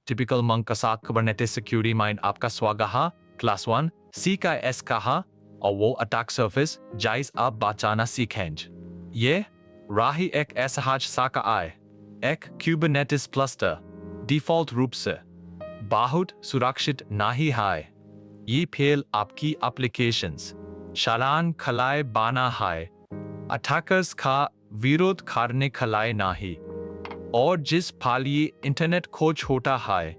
typical Mankasa Kubernetes security mind आपका स्वागत है क्लास 1 C का S कहा और वो अटैक सर्फेस जाइज आप बचाना सीखेंगे। ये राही एक ऐसा हादसा का आए एक Kubernetes क्लस्टर डिफॉल्ट रूप से बहुत सुरक्षित नहीं है। ये फेल आपकी एप्लीकेशंस चालान खलाए बाना है अटैकर्स का विरोध करने खलाए नहीं और जिस फाल ये इंटरनेट खोज होता है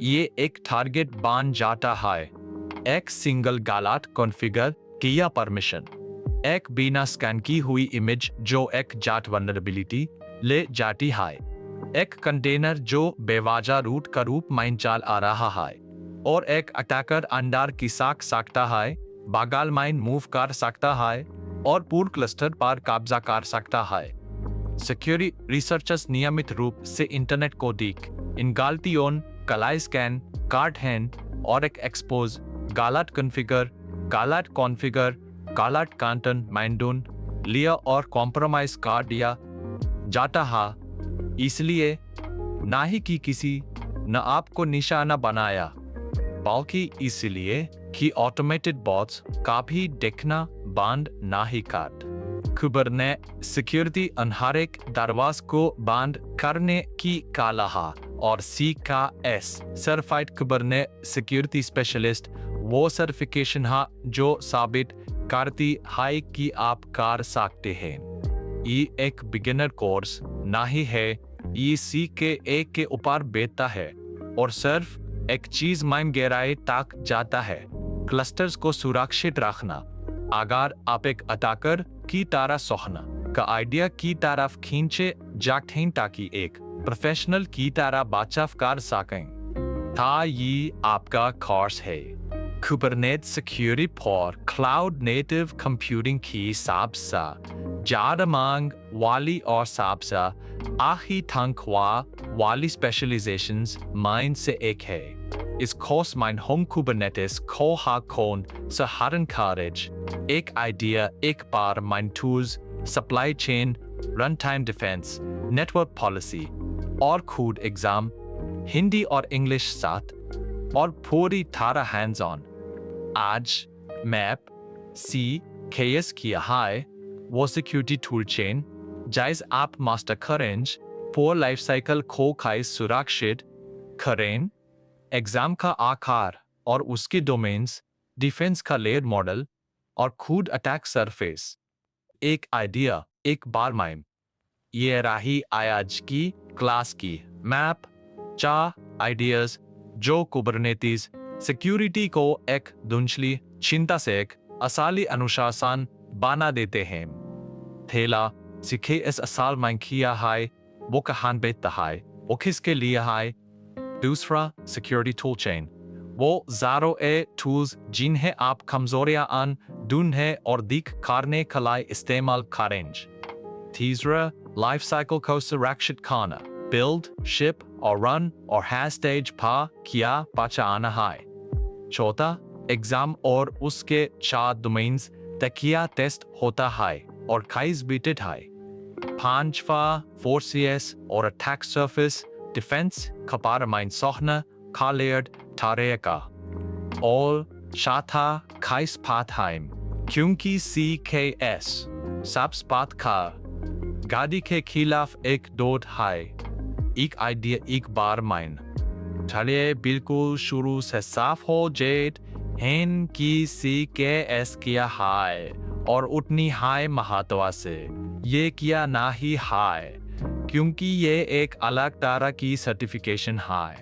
ये एक टारगेट बन जाता है। एक सिंगल गलत कॉन्फ़िगर किया परमिशन एक बिना स्कैन की हुई इमेज जो एक जाट वल्नरेबिलिटी ले जाती है एक कंटेनर जो बेवजह रूट का रूप में चल आ रहा है और एक अटैकर अंदर खिसक सकता है बगल में मूव कर सकता है और पूर्ण क्लस्टर पर कब्जा कर सकता है। सिक्योरिटी रिसर्चर्स नियमित रूप से इंटरनेट को देख इन गलतियों कलाई स्कैन कार्ड हैंड और एक एक्सपोज गलत कॉन्फ़िगर गलत कंटेंट माइंडून लिया और कॉम्प्रोमाइज कर दिया जाता है। इसलिए ना ही कि किसी न आपको निशाना बनाया बल्कि इसलिए कि ऑटोमेटेड बॉट्स का भी देखना बंद नहीं कर। कुबरनेट सिक्योरिटी अनहरेक दरवाज को बंद करने की कला है और C का S सर्टिफाइड कुबरनेट सिक्योरिटी स्पेशलिस्ट वो सर्टिफिकेशन है जो साबित करती है कि आप कर सकते हैं। ये एक बिगिनर कोर्स नहीं है, ये C के एक के ऊपर बेहतर है और सिर्फ एक चीज में गहराई तक जाता है क्लस्टर्स को सुरक्षित रखना। अगर आप एक अटैकर की तरह सोचना का आइडिया की तरफ खींचे जाते हैं ताकि एक प्रोफेशनल की तरह बचाव कर सकें था ये आपका कोर्स है। Kubernetes Security for Cloud Native Computing की सबसे ज़्यादा मांग वाली और सबसे आखिरी तनख्वाह वाली स्पेशलाइजेशंस में से एक है। इस कोर्स में हम Kubernetes को हाकोन सहारण खारिज एक आइडिया एक बार माइन tools supply chain runtime defence network policy और खुद एग्जाम हिंदी और इंग्लिश साथ और पूरी तरह हैंड्स ऑन। आज मैप C KS किया है वो सिक्योरिटी टूल चेन जाइज आप मास्टर करेंज पूर लाइफ साइकिल को खाई सुरक्षित करें। एग्जाम का आकार और उसके डोमेन्स डिफेंस का लेयर मॉडल और खुद अटैक सरफेस एक आइडिया एक बार माइम ये रही आज की क्लास की मैप 4 आइडियाज जो कुबरनेटिस सिक्योरिटी को एक दुंचली चिंता से एक असली अनुशासन बना देते हैं। थेला सीखे इस असाल में किया है वो कहान बेहतर है वो किसके लिए है। दूसरा सिक्योरिटी टूल चेन वो ज़ारो ए टूल्स जिन्हें आप कमजोरियां अन ढूंढें और दिख करने के लिए इस्तेमाल करेंगे। तीसरा लाइफ साइकिल को सुरक्षित करना बिल्ड शिप और रन और हैश स्टेज पर किया बचाना है। चौथा एग्जाम और उसके 4 डोमेन्स तकिया टेस्ट होता है और काइज बीटेड है। पांचवा 4CS और अटैक सरफेस डिफेंस खपार माइन सोहना खालेड थारेका और छठा काइस पाथाइम क्योंकि CKS सब पाथ का गाड़ी के खिलाफ एक डोट है। एक आइडिया एक बार माइन चलिए बिल्कुल शुरू से साफ हो जेट हैं कि CKS किया है और उतनी हाई महत्व से ये किया ना ही है क्योंकि ये एक अलग तरह की सर्टिफिकेशन है।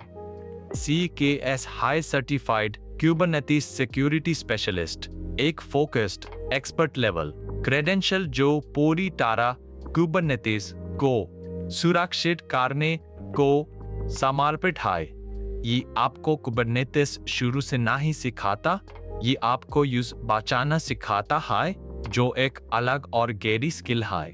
CKS high certified Kubernetes security specialist एक फोकस्ड एक्सपर्ट लेवल क्रेडेंशियल जो पूरी तरह Kubernetes को सुरक्षित करने को समर्पित है। ये आपको Kubernetes शुरू से नहीं सिखाता, ये आपको यूज बचाना सिखाता है जो एक अलग और गहरी स्किल है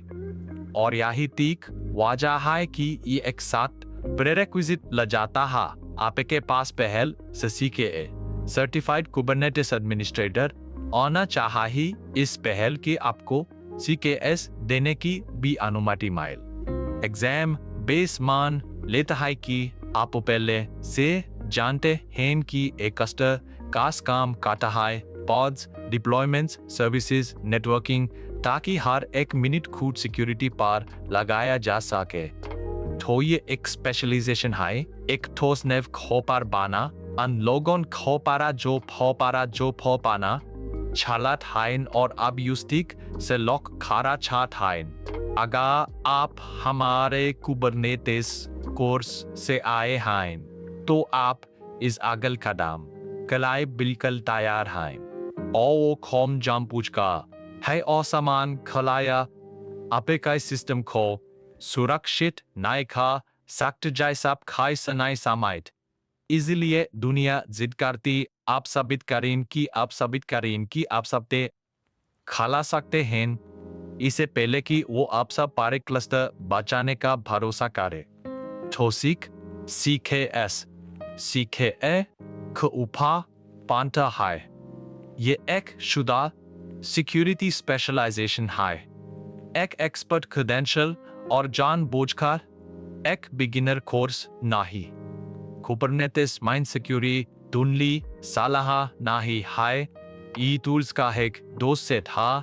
और यही तीक वजह है कि ये एक साथ प्रेरेक्विजिट ल जाता है। आपके पास पहल से CKA सर्टिफाइड Kubernetes एडमिनिस्ट्रेटर आना चाहिए। इस पहल की आपको CKS देने की भी अनुमति मिले। एग्जाम बेस मान लेता है कि आप पहले से जानते हैं कि एक कस्टर कास काम करता है, पॉड्स, डिप्लॉयमेंट्स, सर्विसेज, नेटवर्किंग, ताकि हर एक मिनट खुद सिक्योरिटी पर लगाया जा सके। तो ये एक स्पेशलाइजेशन है, एक ठोस नेव खो पार बाना, अन लोगों खो पारा जो फो पाना, छालात हाइन और अब युस्तिक से लोक खारा छात हाइन। अगर आप हमारे कुबरनेटिस कोर्स से आए हैं, तो आप इस अगल कदम कलाई बिल्कुल तैयार हैं। और वो खोम जाम पूछ का है और सामान खलाया आपके सिस्टम को सुरक्षित नहीं खा सकते जैसा खाई सनाई समाइट। इसलिए दुनिया जिद करती आप साबित करें कि आप सबते खला सकते हैं, इससे पहले कि वो आप सब पारे क्लस्टर बचाने का भरोसा करे। तो सीखे के ऊपर पांटा है। ये एक शुदा सिक्योरिटी स्पेशलाइजेशन है, एक एक्सपर्ट क्रेडेंशियल और जानबूझकर एक बिगिनर कोर्स नहीं। कुबरनेटिस माइन सिक्योरिटी धुंधली सलाह नहीं है। ई टूल्स का एक दोस्त सेट है,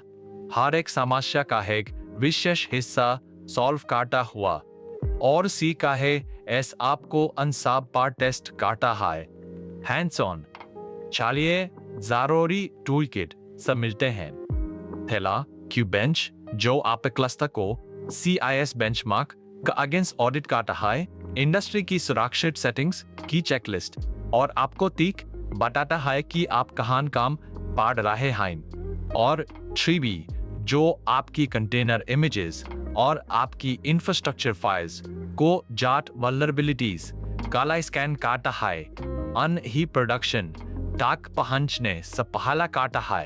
हर एक समस्या का एक विशेष हिस्सा सॉल्व करता हुआ, और सी का है एस आपको अन सब पर टेस्ट करता है। हैंड्स ऑन चलिए जरूरी टूल किट सब मिलते हैं। पहला क्यू बेंच, जो आप क्लस्टर को CIS बेंचमार्क का अगेंस्ट ऑडिट करता है, इंडस्ट्री की सुरक्षित सेटिंग्स की चेकलिस्ट, और आपको तीक बताता है कि आप कहां काम पढ़ रहे हैं। और 3B, जो आपकी कंटेनर इमेजेस और आपकी इंफ्रास्ट्रक्चर फाइल्स को जाट वल्नरेबिलिटीज काला स्कैन करता है, अन ही प्रोडक्शन तक पहुंचने से पहला करता है।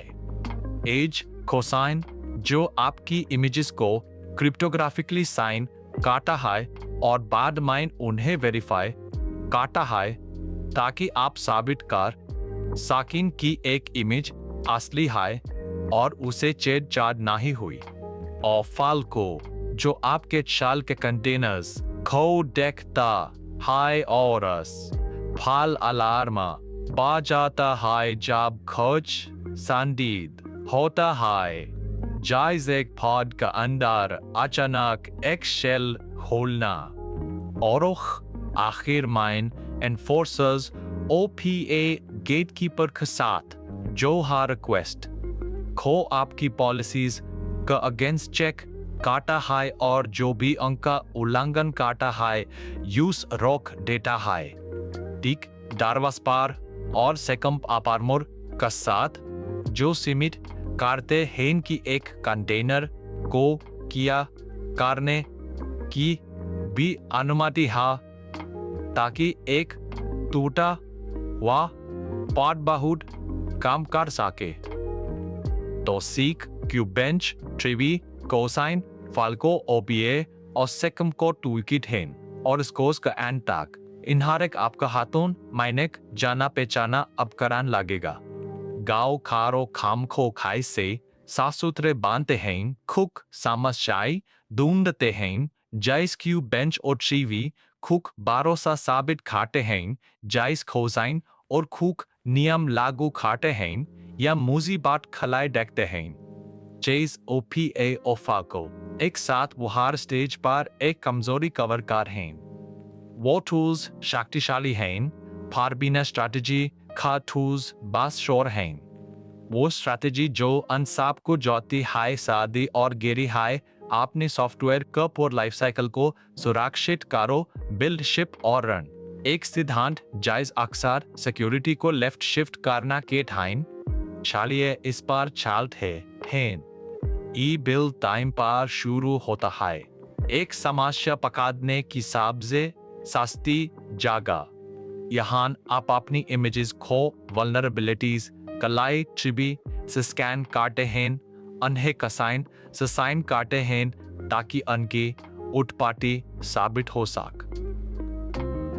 एज कोसाइन, जो आपकी इमेजेस को क्रिप्टोग्राफिकली साइन करता है और बाद में उन्हें वेरीफाई करता है, ताकि आप साबित कर सकें कि एक इमेज असली है और उसे छेड़छाड़ नहीं हुई। और फाल्को, जो आपके चाल के कंटेनर्स को देखता है और फाल अलार्म बजाता है जब कुछ संदिग्ध होता है, जैसे एक पॉड का अंदर अचानक एक शेल खोलना। और आखिर में एनफोर्सर्स OPA गेटकीपर के साथ, जो हर रिक्वेस्ट को आपकी पॉलिसीज का अगेंस्ट चेक करता है और जो भी उनका उल्लंघन करता है यूज रोक देता है। ठीक डारवास पार और सेकंप अपारमोर का साथ, जो सीमित करते हैं कि एक कंटेनर को किया करने की भी अनुमति है, ताकि एक टूटा हुआ पार्ट बहुत काम कर सके। तो सीक, क्यूबेंच, 3B, कोसाइन, फाल्को, OPA और सेकम को टूलकिट हैं, और स्कोर्स का एंड तक इन्हारक आपका हाथों मायनेक जाना पहचाना अपकरण लगेगा। गाँव खारो खाम खो खाई से साफ सुथरे बांधते हैं, खुक समस्याएं ढूंढते हैं, जैस क्यू बेंच और 3B खुक भरोसा साबित खाते हैं, जैस कोसाइन और खुक नियम लागू खाते हैं या मुसीबत खलाए देखते हैं। चेस OPA और फाल्को एक साथ वो हर स्टेज पर एक कमजोरी कवर कर हैं। वो टूल्स शक्तिशाली हैं, पर बिना स्ट्रैटेजी का टूल्स बस शोर हैं। वो स्ट्रैटेजी जो अन सब को जोती है सादी और गिरी है, आपने सॉफ्टवेयर का पूरा लाइफ साइकिल को सुरक्षित करो, बिल्ड शिप और रन। एक सिद्धांत जायज अक्सर सिक्योरिटी को लेफ्ट शिफ्ट करना के टाइम चलिए इस पर चलते हैं। ई बिल टाइम पर शुरू होता है, एक समस्या पकड़ने की सबसे सस्ती जगह। यहाँ आप अपनी इमेजेस को वल्नरेबिलिटीज कलाई 3B से स्कैन करते हैं, उन्हें कसाइन से साइन करते हैं, ताकि उनकी उत्पत्ति साबित हो सके,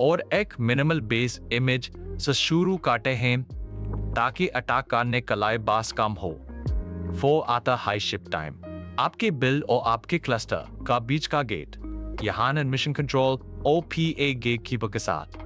और एक मिनिमल बेस इमेज से शुरू करते हैं, ताकि अटैक करने का लाए बास कम हो। वो आता हाई शिप टाइम, आपके बिल और आपके क्लस्टर का बीच का गेट। यहाँ मिशन कंट्रोल OPA गेटकीपर के साथ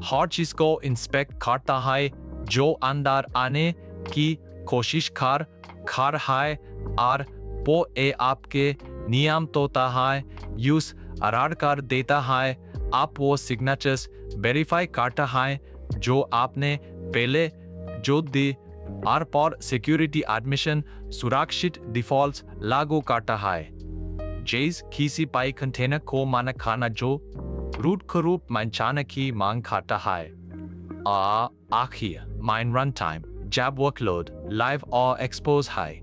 हर चीज को इंस्पेक्ट करता है जो अंदर आने की कोशिश कर रहा है और वो आपके नियम तोड़ता है यूज अरार कर देता है। आप वो सिग्नेचर्स वेरीफाई करता है जो आपने पहले जो दी और पर सिक्योरिटी एडमिशन सुरक्षित डिफॉल्ट्स लागू करता है। जेस किसी पाई कंटेनर को माना खाना जो रूट को रूप मंचाने की मांग करता है। आखिर माइन रन टाइम जब वर्कलोड लाइव और एक्सपोज है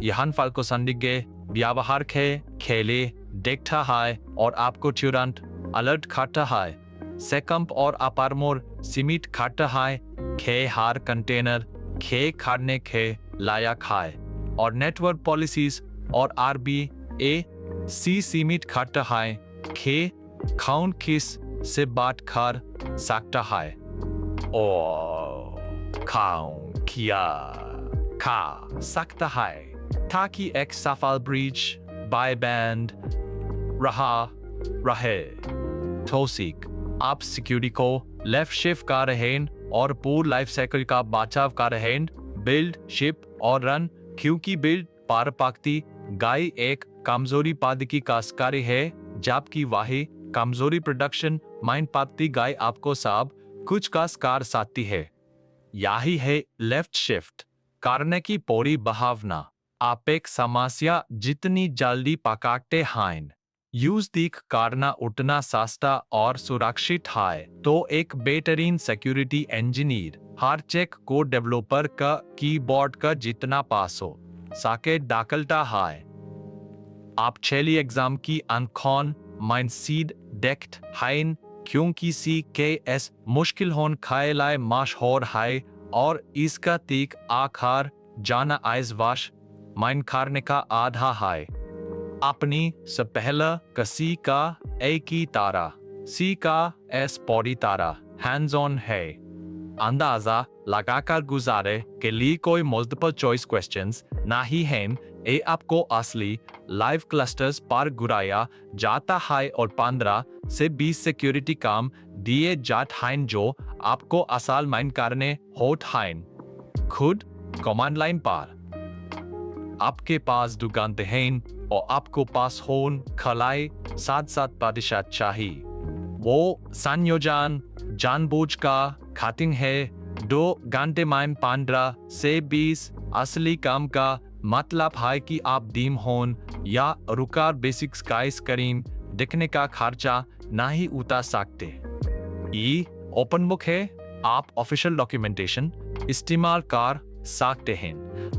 यह फल को संदिग्ध व्यवहार के खेले देखता है और आपको तुरंत अलर्ट करता है। सेकंप और अपारमोर सीमित करता है खे हर कंटेनर खे खाने के लायक है और नेटवर्क पॉलिसीज और RBAC सीमित करता है खे कौन किस से बात कर सकता है और कौन क्या खा सकता है ताकि एक सफल ब्रिज बाय बैंड रहे। तो सीख आप सिक्योरिटी को लेफ्ट शिफ्ट कर रहे हैं और पूर्ण लाइफ साइकिल का बचाव कर रहे हैं बिल्ड शिप और रन, क्योंकि बिल्ड पार पाकती गाय एक कमजोरी पादकी का कार्य है जबकि वही कमजोरी प्रोडक्शन माइंड पाती गाय आपको सब कुछ का कर सकती है। यही है लेफ्ट शिफ्ट करने की पूरी भावना। आप एक समस्या जितनी जल्दी पकड़ते हैं यूज दिख करना उतना सस्ता और सुरक्षित है तो एक बेहतरीन सिक्योरिटी इंजीनियर हर चेक को डेवलपर का कीबोर्ड का जितना पास हो सके दाखलता है। आप छेली एग्जाम की अनकॉन माइंड सीड डेक्ट हैं क्योंकि CKS मुश्किल होन खाएलाए मशहूर है और इसका तीक आकार जाना आइज वाश माइंड करने का आधा है। अपनी से पहला का C का A की तारा C का S Pauri Tara hands on है। अंदाजा लगाकर गुजारे के लिए कोई मल्टीपल चॉइस क्वेश्चंस नहीं हैं। ये आपको असली लाइव क्लस्टर्स पर घुराया जाता है और 15 से 20 सिक्योरिटी काम दिए जाते हैं जो आपको असल माइंड करने होते हैं। खुद कमांड लाइन पर आपके पास दुकानते हैं और आपको पास होन खलाई 7% चाहिए। वो संयोजन जानबूझ का खातिंग है 2 घंटे में 15 से 20 असली काम का मतलब है कि आप दीम होन या रुकार बेसिक्स का स्क्रीन देखने का खर्चा नहीं उतार सकते। ये ओपन बुक है, आप ऑफिशियल डॉक्यूमेंटेशन इस्तेमाल कर सकते हैं।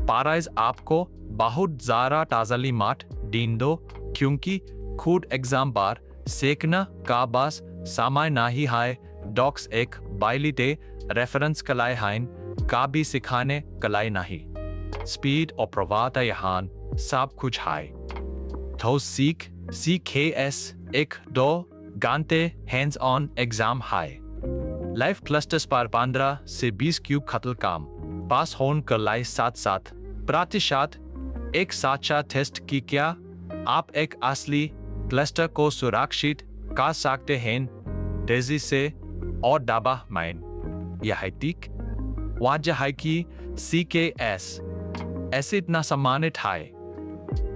पाराइज आपको बहुत ज़्यादा ताज़ली माट दीन दो क्योंकि खुद एग्जाम बार सेकना का बस समय नहीं है। डॉक्स एक बाइलिटे रेफरेंस कलाई हैं का भी सिखाने कलाई नहीं। स्पीड और प्रवाह यहाँ सब कुछ है। तो CKS 1-2 घंटे हैंड्स ऑन एग्जाम है। लाइव क्लस्टर्स पर 15 से 20 क्यूब खतल काम पास होन कलाई 7% एक साचा टेस्ट की क्या आप एक असली क्लस्टर को सुरक्षित कर सकते हैं तेजी से और दबा माइन। यह ठीक वजह है कि CKS ऐसे इतना सम्मानित है।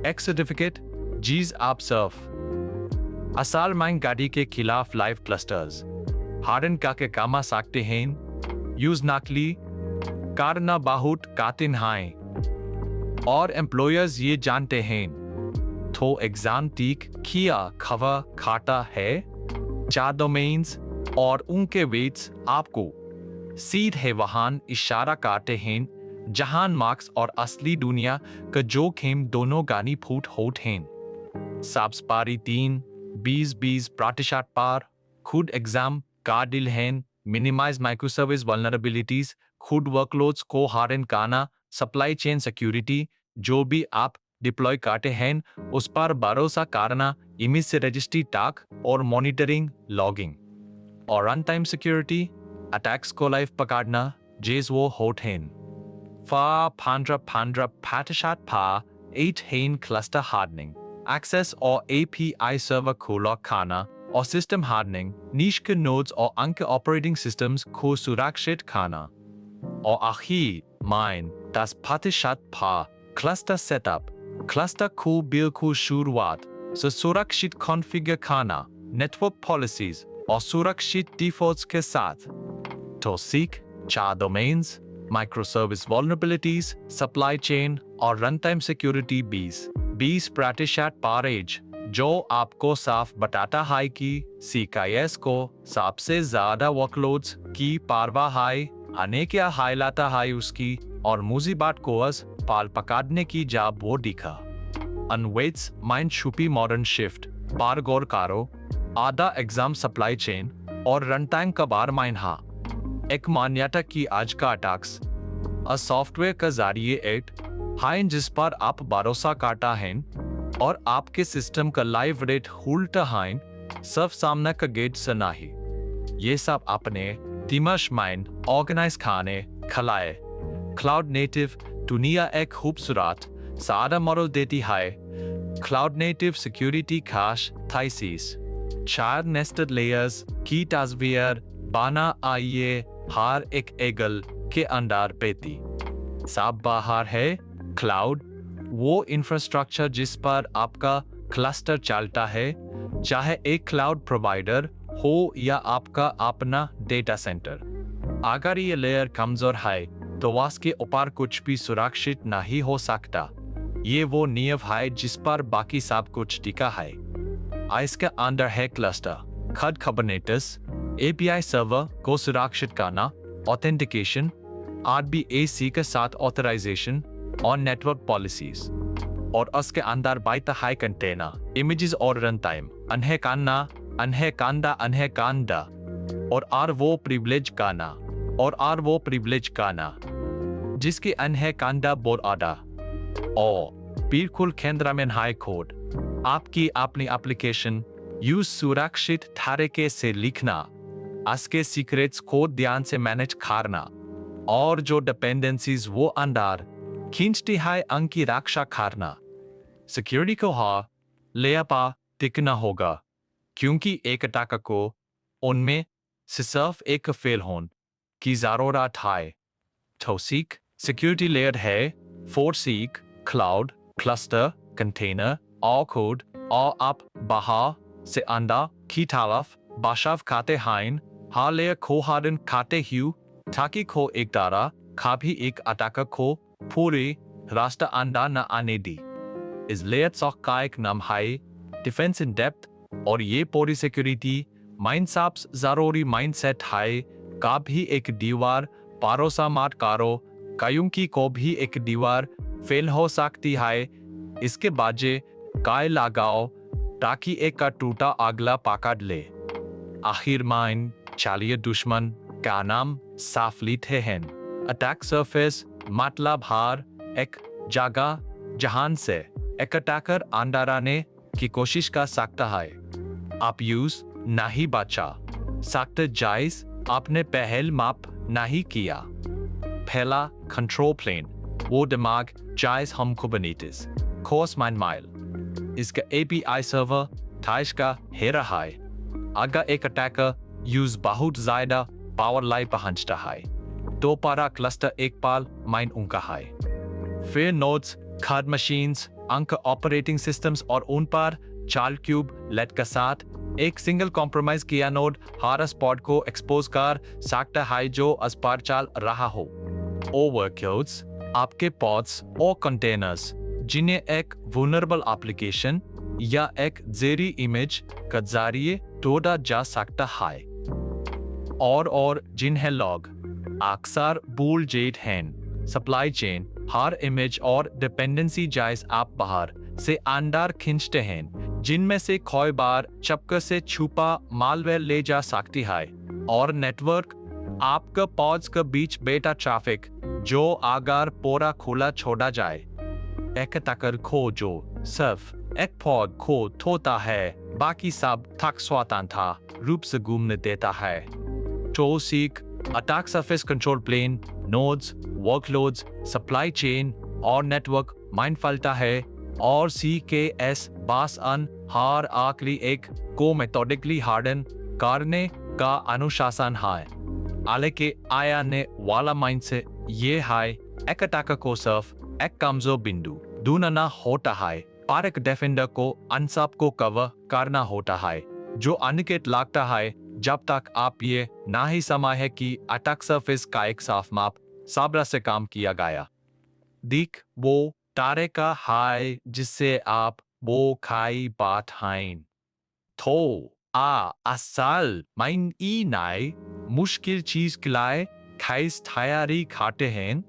एक सर्टिफिकेट जीज आप सर्फ असल माइन गाड़ी के खिलाफ लाइव क्लस्टर्स हार्डन का के कामा सकते हैं। यूज नकली करना बहुत कठिन है और एम्प्लॉयर्स ये जानते हैं। तो एग्जाम टीक किया खबर खाता है 4 डोमेन्स और उनके वेट्स आपको सीधे वहां इशारा करते हैं जहां मार्क्स और असली दुनिया का जोखिम दोनों गानी फूट होते हैं। साब्सपारी 3-20% पर खुद एग्जाम का दिल है। मिनिमाइज माइक्रो सर्विस वल्नरेबिलिटीज खुद वर्कलोड्स को हार्डन करना। सप्लाई चेन सिक्योरिटी जो भी आप डिप्लॉय करते हैं उस पर भरोसा करना। इमेज से रजिस्ट्री टाक और मॉनिटरिंग लॉगिंग और रन टाइम सिक्योरिटी अटैक्स को लाइव पकड़ना जेज वो होते हैं। 15% पर 8 हैं क्लस्टर हार्डनिंग एक्सेस और API सर्वर खुला खाना और सिस्टम हार्डनिंग, नीश के नोड्स और अंक ऑपरेटिंग सिस्टम्स को सुरक्षित खाना। और आखिर mine das Patischat-Paar Cluster Setup, Cluster को बिल्कुल शुरुआत से सुरक्षित कॉन्फ़िगर खाना, नेटवर्क पॉलिसीज और सुरक्षित डिफ़ॉल्ट्स के साथ। तो सीख 4 domains, microservice vulnerabilities, supply chain और रन टाइम सिक्योरिटी 20% पारेज, जो आपको साफ बताता है कि CKS को सबसे ज्यादा वर्कलोड्स की परवाह है, आने क्या हाइलाता है उसकी और मुसीबत को पाल पकड़ने की जब वो दिखा। अनवेट्स माइंड छुपी मॉडर्न शिफ्ट पार गौर करो, आधा एग्जाम सप्लाई चेन और रन टाइम का बार माइन हा। एक मान्यता की आज का अटैक्स सॉफ्टवेयर का जरिए एट है जिस पर आप भरोसा करता हैं और आपके सिस्टम का लाइव रेट उल्टा है, सब सामना का गेट से नहीं। ये सब अपने दिमाग माइंड ऑर्गेनाइज खाने खलाए। क्लाउड नेटिव दुनिया एक खूबसूरत सादा मॉडल देती है। क्लाउड नेटिव सिक्योरिटी खास थाइसिस 4 नेस्टेड लेयर्स की तस्वीर बना आइए, हर एक एगल के अंदर पेती सब बाहर है। क्लाउड वो इंफ्रास्ट्रक्चर जिस पर आपका क्लस्टर चलता है, चाहे एक क्लाउड प्रोवाइडर हो या आपका अपना डेटा सेंटर। अगर ये लेयर कमजोर है तो उसके ऊपर कुछ भी सुरक्षित नहीं हो सकता। ये वो नींव है जिस पर बाकी सब कुछ टिका है। इसके अंदर है क्लस्टर, खड कुबरनेटिस, API सर्वर को सुरक्षित करना, ऑथेंटिकेशन, RBAC के साथ ऑथराइजेशन और नेटवर्क पॉलिसीज। और उसके अंदर बैठा है कंटेनर, इमेजेस और रन टाइम, अनहे कांदा और वो प्रिविलेज काना जिसके अनहे कांदा बोर आदा। और बिल्कुल केंद्र में हाई कोड आपकी अपनी एप्लीकेशन यूज सुरक्षित तरीके से लिखना, उसके सीक्रेट्स को ध्यान से मैनेज करना और जो डिपेंडेंसीज वो अंदर खींचती है उनकी रक्षा करना। सिक्योरिटी को लेयर पर टिकना होगा, क्योंकि एक अटैक को उनमें से सिर्फ एक फेल होने की जरूरत है। तो सीख सिक्योरिटी लेयर है 4 सीख क्लाउड, क्लस्टर, कंटेनर और कोड, और आप बाहर से अंदर की तरफ बचाव खाते हैं। हर लेयर को हार्डन खाते हुए ताकि को एक तरह कभी एक अटैकर को पूरे रास्ता अंदर न आने दी। इस लेयर का एक नाम है डिफेंस इन डेप्थ, और ये पूरी सिक्योरिटी माइंडसेट जरूरी माइंडसेट है। कभी एक दीवार भरोसा मत करो, क्योंकि को भी एक दीवार फेल हो सकती है। इसके बाजे काय लगाओ ताकि एक का टूटा अगला पकड़ ले। आखिर माइन चलिए दुश्मन का नाम साफ लेते हैं। अटैक सरफेस मतलब हर एक जगह जहां से एक अटैकर अंदर आने की कोशिश कर सकता है। आप यूज नहीं बचा सकते जायज आपने पहल माप नहीं किया। पहला कंट्रोल प्लेन वो दिमाग जायज हम कुबरनेटिस कोर्स माइन माइल इसका API सर्वर थाइश का हेरा है। अगर एक अटैकर यूज बहुत ज्यादा पावर लाइन पहुंचता है तो पारा क्लस्टर एक पाल माइन उनका है। फिर नोड्स, खड मशीन्स, अंक ऑपरेटिंग सिस्टम्स और उन पर चाल क्यूब लेट के साथ एक सिंगल कॉम्प्रोमाइज किया नोड हर स्पॉट को एक्सपोज कर सकता है जो अस्पार चल रहा हो। ओवरकिल्स आपके पॉड्स और कंटेनर्स जिन्हें एक वुनरेबल एप्लीकेशन या एक जेरी इमेज के जरिए तोड़ा जा सकता है, और जिन्हें लॉग अक्सर भूल जाते हैं। सप्लाई चेन हर इमेज और डिपेंडेंसी जायज आप बाहर से अंदर खींचते हैं, जिनमें से कोई बार चपके से छुपा मालवेयर ले जा सकती है। और नेटवर्क आपका पॉड्स के बीच बेटा ट्रैफिक जो अगर पूरा खुला छोड़ा जाए, एक अटैकर को जो सिर्फ एक पॉड को धोता है, बाकी सब तक स्वतंत्र रूप से घूमने देता है। तो सीख attack surface control plane, nodes, workloads, supply chain और नेटवर्क माइंड फलता है। और CKS बास अन हर आखिरी एक को मेथोडिकली हार्डन करने का अनुशासन है। आले के आया ने वाला माइंड से ये है एक अटैकर को सिर्फ एक कमजोर बिंदु ढूंढना होता है, पर एक डिफेंडर को अन सब को कवर करना होता है, जो अनिकेत लगता है जब तक आप ये नहीं समझे कि अटैक सरफेस का एक साफ माप सब्र से काम किया गया। दिख वो तारे का है जिससे आप वो खाई बात हैं। तो असल माइन ई नाई मुश्किल चीज खिलाए खाइस तैयारी खाते हैं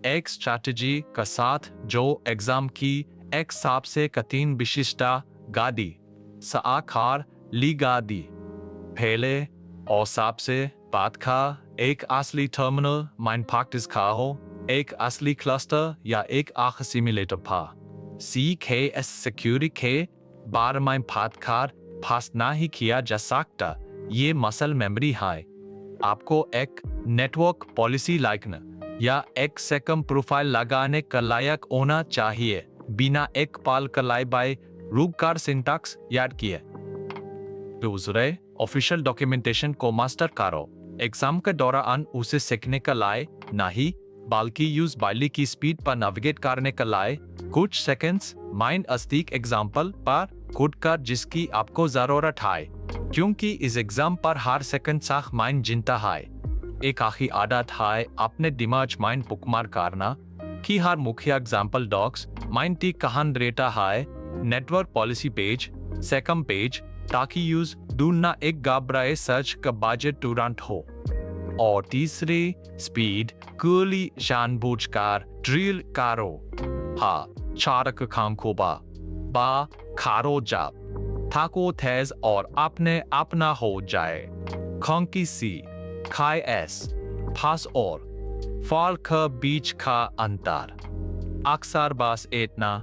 एक स्ट्रैटेजी का साथ जो एग्जाम की एक सबसे कठिन विशिष्टा गादी साकार ली गादी पहले और सबसे बात का एक असली टर्मिनल माइन प्रैक्टिस का हो, एक असली क्लस्टर या एक आख सिमुलेटर पा CKS सिक्योरिटी के बार माइन पात कार पास ना ही किया जा सकता। ये मसल मेमोरी है। आपको एक नेटवर्क पॉलिसी लाइकना या एक सेकंड प्रोफाइल लगाने का लायक होना चाहिए बिना एक पाल कलाई बाय रूपकार सिंटैक्स याद किए। दूसरे ऑफिशियल डॉक्यूमेंटेशन को मास्टर करो। एग्जाम के दौरान उसे सीखने का लाए नहीं बल्कि यूज बाइली की स्पीड पर नेविगेट करने का लाए कुछ सेकंड्स माइंड अस्तिक एग्जाम्पल पर खुद का जिसकी आपको जरूरत है, क्योंकि इस एग्जाम पर हर सेकंड साख माइंड जिंता है। एक आखिरी आदत है अपने दिमाग माइंड बुकमार्क करना कि हर मुख्य एग्जाम्पल डॉक्स माइंड टी कहां रहता है, network policy page second page, ताकि यूज ढूंढना एक घबराए सर्च का बजट तुरंत हो। और तीसरी स्पीड कुली जानबूझकर ड्रिल करो। हाँ चारक खाम को बा खारो जाप थाको तेज और अपने अपना हो जाए। खंकी सी खाई एस फास और फाल का बीच का अंतर अक्सर बस इतना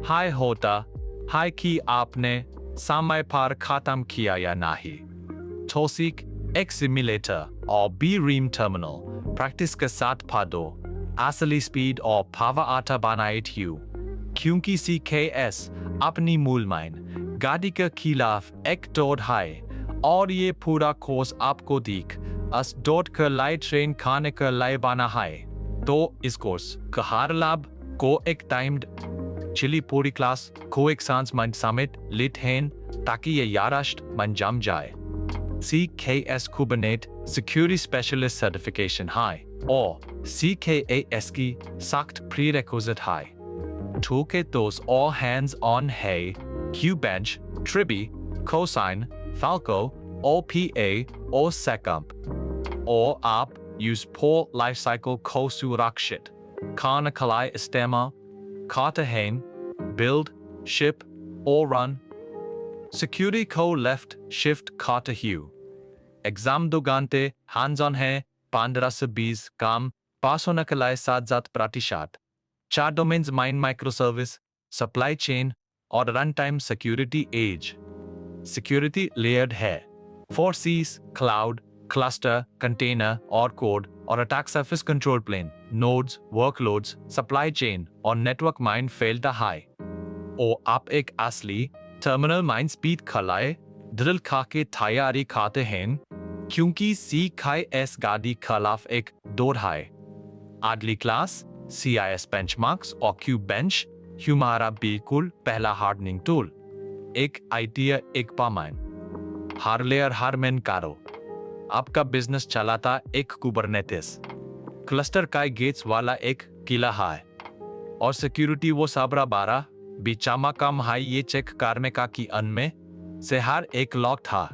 हाय होता है कि आपने समय पर खत्म किया या नहीं। ठोसिक एक सिमुलेटर और बी रीम टर्मिनल प्रैक्टिस के साथ पादो असली स्पीड और पावर आता बनाए थियू, क्योंकि CKS अपनी मूल माइन गाड़ी के खिलाफ एक दौड़ है और ये पूरा कोर्स आपको दिख अस दौड़ कर लाइट ट्रेन खाने का लाए बना है। तो इस कोर्स का हर लाभ को एक टाइम्ड चिली पूरी क्लास को एक सांस माइंड समिट लिट हैं ताकि ये याराश्त मन जम जाए। CKS Kubernetes Security Specialist Certification है और CKAS की सख्त prerequisite है। Toolkit all hands-on है QBench, Triby, Cosine, Falco, OPA और Secump। और आप use Pole Lifecycle को सुरक्षित खाना खलाई इस्तेमाल करते हैं, build, ship और run Security को left shift करते हुए। एग्जाम 2 घंटे hands-on है, 15 से 20 काम पास होने के लिए 7% 4 डोमेन्स माइंड माइक्रोसर्विस सप्लाई चेन और runtime security edge. Security layered है 4 C's क्लाउड क्लस्टर कंटेनर और कोड और attack surface control plane nodes workloads supply chain और नेटवर्क माइंड फैलता है। और आप एक असली टर्मिनल माइंड स्पीड खलाए ड्रिल खा के तैयारी खाते हैं, क्योंकि CKS गाड़ी खिलाफ एक दौड़ है। अगली क्लास CIS बेंचमार्क्स और QBench हमारा बिल्कुल पहला हार्डनिंग टूल। एक आइडिया एक पामाइन हर लेयर हर मैन करो। आपका बिजनेस चलाता एक कुबरनेटिस क्लस्टर का गेट्स वाला एक किला है और सिक्योरिटी वो सबरा 12 बिचामा कम है ये चेक करने का कि अन में से हर एक लॉक था।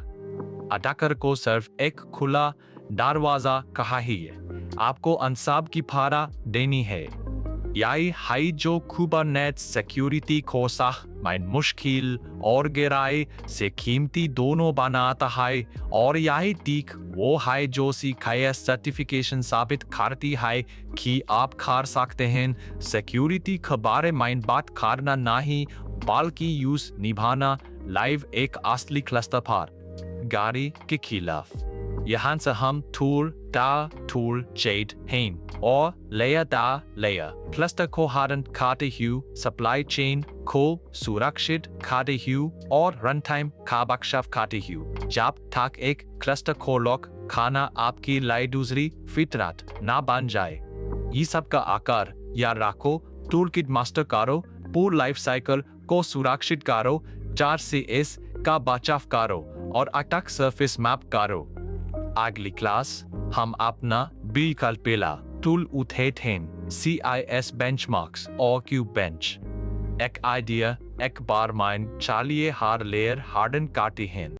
अटैकर को सिर्फ एक खुला दरवाजा कहा ही है, आपको अनसाब की फारा देनी है। यही है जो कुबरनेट्स सिक्योरिटी को सख माइन मुश्किल और गहराई से कीमती दोनों बनाता है, और यही ठीक वो है जो CKS सर्टिफिकेशन साबित करती है कि आप कर सकते हैं सिक्योरिटी के बारे में बात करना नहीं बल्कि यूज निभाना लाइव एक असली क्लस्टर पर गाड़ी के खिलाफ। यहाँ से हम tool jade हैं और layer cluster को हारन खाते हुए supply chain को सुरक्षित खाते हुए और runtime का बख्शाव खाते हुए जब तक एक cluster को लॉक खाना आपकी लाई दूसरी फितरत ना बन जाए। ये सब का आकार याद रखो, टूलकिट मास्टर करो, पूर्ण लाइफ साइकिल को सुरक्षित करो, 4CS का बचाव करो और अटैक सरफेस मैप करो। अगली क्लास हम अपना बिल्कुल पहला टूल उठाते हैं, CIS बेंचमार्क्स और क्यूब बेंच। एक आइडिया एक बार माइंड चलिए हर लेयर हार्डन करते हैं।